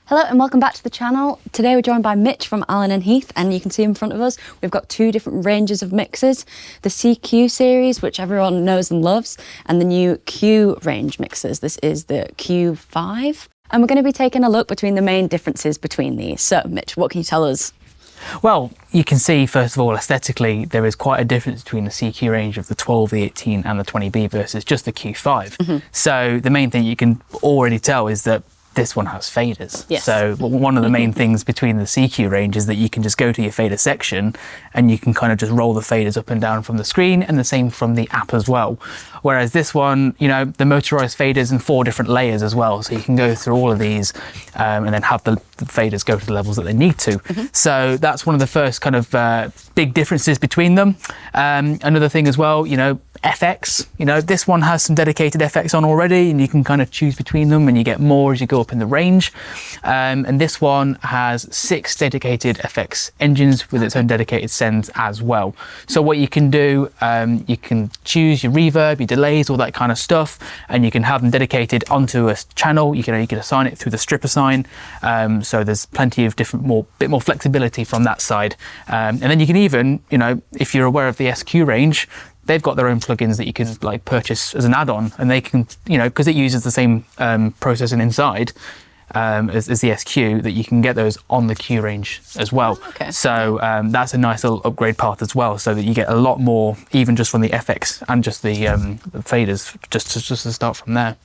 Hello and welcome back to the channel. Today we're joined by Mitch from Allen Heath, and you can see in front of us we've got two different ranges of mixers. The CQ series, which everyone knows and loves, and the new Q range mixers. This is the Q5. And we're going to be taking a look between the main differences between these. So Mitch, what can you tell us? Well, you can see, first of all, aesthetically, there is quite a difference between the CQ range of the 12, the 18 and the 20B versus just the Q5. So the main thing you can already tell is that this one has faders. Yes. So one of the main things between the CQ range is that you can just go to your fader section and you can kind of just roll the faders up and down from the screen, and the same from the app as well. Whereas this one, you know, the motorized faders in 4 different layers as well. So you can go through all of these and then have the faders go to the levels that they need to. So that's one of the first kind of big differences between them. Another thing as well, you know, FX, you know, this one has some dedicated FX on already, and you can kind of choose between them and you get more as you go up in the range. And this one has 6 dedicated FX engines with its own dedicated sends as well. So what you can do, you can choose your reverb, your delays, all that kind of stuff, and you can have them dedicated onto a channel. You can assign it through the strip assign. So there's plenty of bit more flexibility from that side. And then you can even, you know, if you're aware of the SQ range, they've got their own plugins that you can like purchase as an add-on, and they can, you know, because it uses the same processing inside as the SQ, that you can get those on the Q range as well. Okay. So that's a nice little upgrade path as well, so that you get a lot more, even just from the FX and just the faders, just to start from there.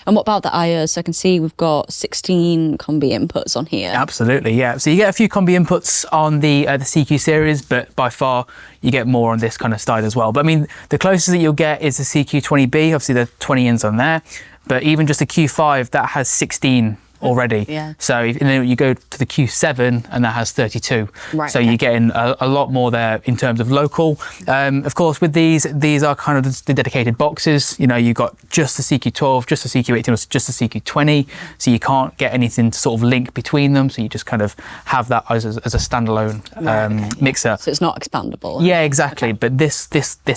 And what about the IOs? So I can see we've got 16 combi inputs on here. Absolutely, yeah. So you get a few combi inputs on the CQ series, but by far you get more on this kind of style as well. But I mean, the closest that you'll get is the CQ20B. Obviously, there are 20 ins on there, but even just the Q5 that has 16 already. Yeah. So and then you go to the Q7 and that has 32. Right, so okay. you're getting a lot more there in terms of local. Of course, with these are kind of the dedicated boxes. You know, you've got just the CQ12, just the CQ18, or just the CQ20. So you can't get anything to sort of link between them. So you just kind of have that as a standalone mixer. So it's not expandable. Yeah, exactly. Okay. But this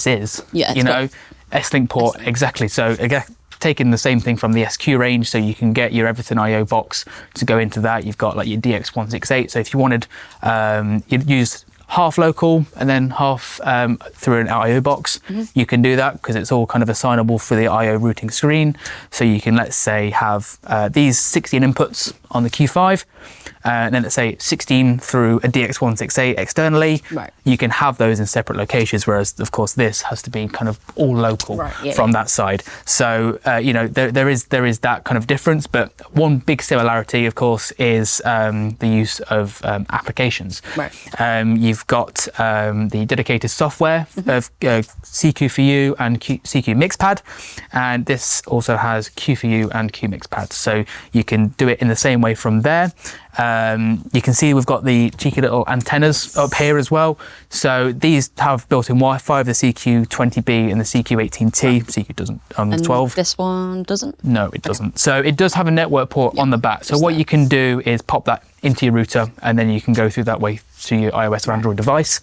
is. Yeah. You know, S-Link port, exactly. So again, taking the same thing from the SQ range, so you can get your Everything IO box to go into that. You've got like your DX168. So if you wanted, you'd use half local and then half through an IO box, you can do that because it's all kind of assignable for the IO routing screen. So you can, let's say, have these 16 inputs on the Q5, and then let's say 16 through a DX168 externally. Right. You can have those in separate locations, whereas of course this has to be kind of all local from that side. So you know, there is that kind of difference, but one big similarity, of course, is the use of applications. Right. You've got the dedicated software of CQ4U and CQ Mixpad, and this also has Q4U and Q Mixpad. So you can do it in the same way from there. You can see we've got the cheeky little antennas up here as well. So these have built-in Wi-Fi, the CQ20B and the CQ18T. CQ doesn't on the 12. This one doesn't? No, it doesn't. So it does have a network port on the back. So what you can do is pop that into your router, and then you can go through that way to your iOS or Android device.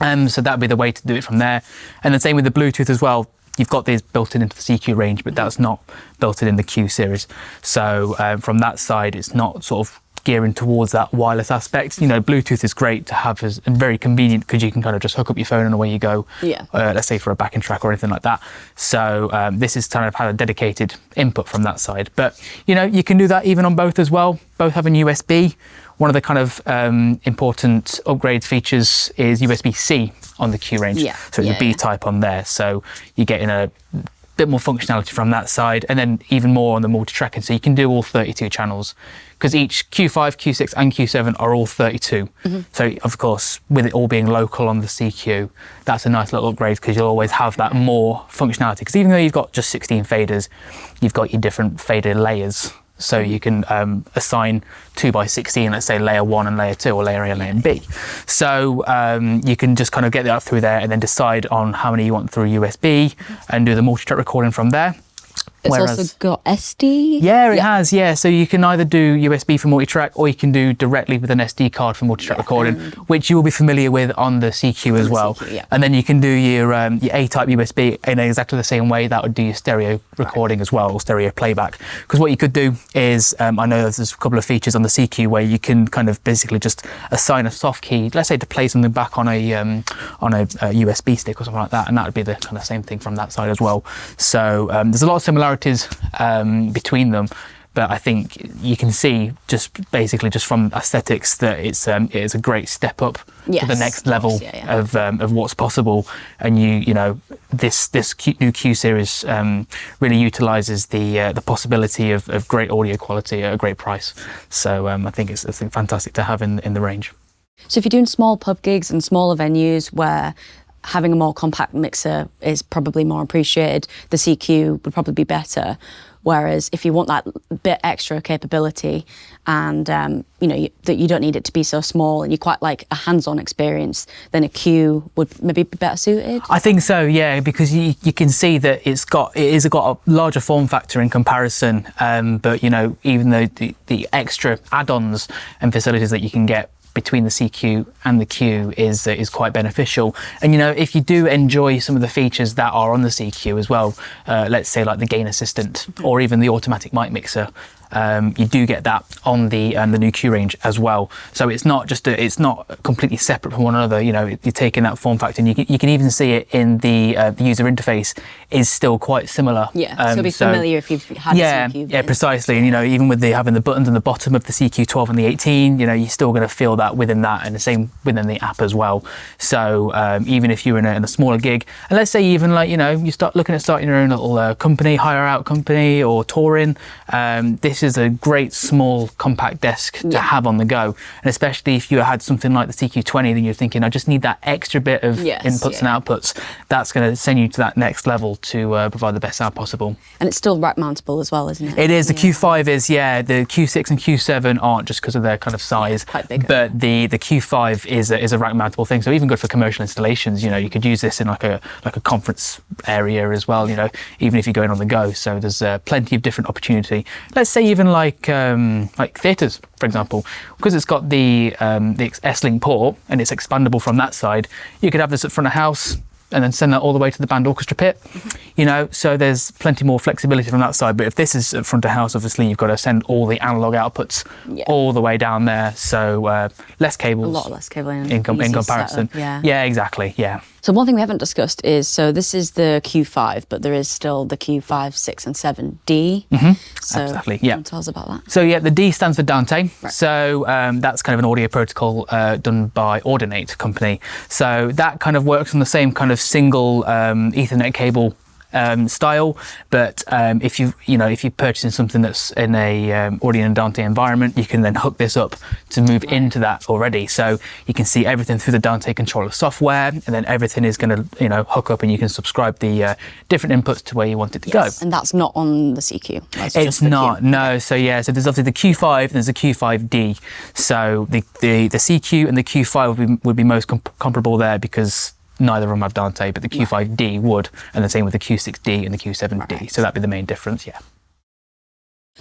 So that'd be the way to do it from there. And the same with the Bluetooth as well. You've got these built in into the CQ range, but that's not built in the Q series. So from that side, it's not sort of gearing towards that wireless aspect. You know, Bluetooth is great to have and very convenient because you can kind of just hook up your phone and away you go. Yeah. Let's say for a backing track or anything like that. So this is kind of had a dedicated input from that side. But you know, you can do that even on both as well. Both having USB. One of the kind of important upgrade features is USB-C on the Q range. Yeah. So it's a B type on there. So you're getting a bit more functionality from that side, and then even more on the multi-tracking. So you can do all 32 channels, because each Q5, Q6 and Q7 are all 32. So of course, with it all being local on the CQ, that's a nice little upgrade because you'll always have that more functionality. Because even though you've got just 16 faders, you've got your different fader layers. So you can assign 2x16, let's say layer 1 and layer 2, or layer A and layer B. So you can just kind of get that through there and then decide on how many you want through USB and do the multi-track recording from there. It's also got SD? Yeah, it has, yeah. So you can either do USB for multi-track, or you can do directly with an SD card for multi-track recording, which you will be familiar with on the CQ as well. And then you can do your A-type USB in exactly the same way that would do your stereo recording as well, or stereo playback. Because what you could do is, I know there's a couple of features on the CQ where you can kind of basically just assign a soft key, let's say to play something back on a USB stick or something like that, and that would be the kind of same thing from that side as well. So there's a lot of similarities between them, but I think you can see just basically just from aesthetics that it is a great step up to the next level of what's possible. And you know this new Q series really utilizes the possibility of great audio quality at a great price. So I think it's fantastic to have in the range. So if you're doing small pub gigs and smaller venues where having a more compact mixer is probably more appreciated, the CQ would probably be better. Whereas if you want that bit extra capability and you know that you don't need it to be so small and you quite like a hands-on experience, then a Q would maybe be better suited. I think so, yeah, because you can see that it's got a larger form factor in comparison. But you know, even though the extra add-ons and facilities that you can get between the CQ and the Q is quite beneficial. And you know, if you do enjoy some of the features that are on the CQ as well, let's say like the gain assistant or even the automatic mic mixer, you do get that on the new Q range as well. So it's not just it's not completely separate from one another. You know, you're taking that form factor, and you can even see it in the user interface is still quite similar. Yeah, so it'll be familiar if you've had a CQ. Yeah, precisely. And you know, even with having the buttons on the bottom of the CQ12 and the 18, you know, you're still going to feel that within that, and the same within the app as well. So even if you're in a smaller gig, and let's say even like, you know, you start looking at starting your own little company, hire out company, or touring, this is a great small compact desk to have on the go. And especially if you had something like the CQ20, then you're thinking, I just need that extra bit of inputs and outputs. That's going to send you to that next level to provide the best sound possible. And it's still rack mountable as well, isn't it? It is. The Q5 is, yeah. The Q6 and Q7 aren't, just because of their kind of size. Quite big. But the Q5 is a rack mountable thing. So even good for commercial installations. You know, you could use this in like a conference area as well. You know, even if you're going on the go. So there's plenty of different opportunity. Let's say even like theatres, for example, because it's got the S-Link port and it's expandable from that side. You could have this at front of house and then send that all the way to the band orchestra pit. You know, so there's plenty more flexibility from that side. But if this is at front of house, obviously you've got to send all the analog outputs all the way down there. So less cables. A lot less cabling in comparison. Setup, yeah, exactly. Yeah. So one thing we haven't discussed is, so this is the Q5, but there is still the Q5, 6 and 7D. So exactly, yeah. Tell us about that. So yeah, the D stands for Dante. Right. So that's kind of an audio protocol done by Audinate company. So that kind of works on the same kind of single Ethernet cable style, but if you're purchasing something that's in a Audinate and Dante environment, you can then hook this up to move into that already. So you can see everything through the Dante controller software, and then everything is going to, you know, hook up, and you can subscribe the different inputs to where you want it to go. And that's not on the CQ. It's not. No. So yeah. So there's obviously the Q5 and there's the Q5D. So the CQ and the Q5 would be most comparable there, because neither of them have Dante, but the Q5D would, and the same with the Q6D and the Q7D. Right. So that'd be the main difference, yeah.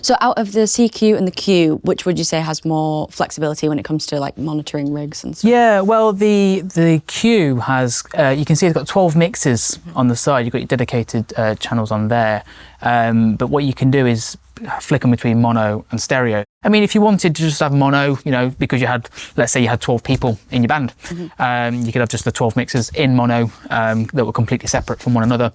So out of the CQ and the Q, which would you say has more flexibility when it comes to like monitoring rigs and stuff? Yeah, well, the Q has, you can see it's got 12 mixes on the side. You've got your dedicated channels on there. But what you can do is flick them between mono and stereo. I mean, if you wanted to just have mono, you know, because you had, let's say you had 12 people in your band, you could have just the 12 mixers in mono that were completely separate from one another.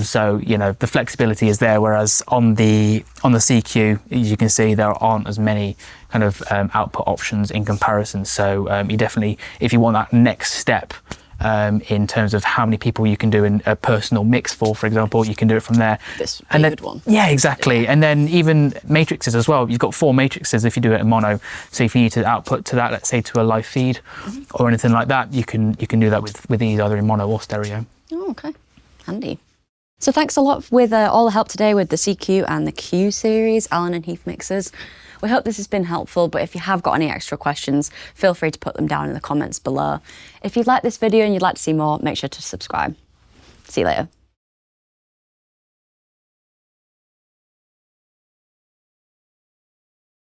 So, you know, the flexibility is there, whereas on the CQ, as you can see, there aren't as many kind of output options in comparison. So you definitely, if you want that next step, in terms of how many people you can do in a personal mix for example, you can do it from there. This would be a good one. Yeah, exactly. And then even matrices as well. You've got 4 matrices if you do it in mono. So if you need to output to that, let's say to a live feed or anything like that, you can do that with ease, either in mono or stereo. Oh, okay. Handy. So thanks a lot with all the help today with the CQ and the Q series, Allen and Heath mixers. We hope this has been helpful, but if you have got any extra questions, feel free to put them down in the comments below. If you'd like this video and you'd like to see more, make sure to subscribe. See you later.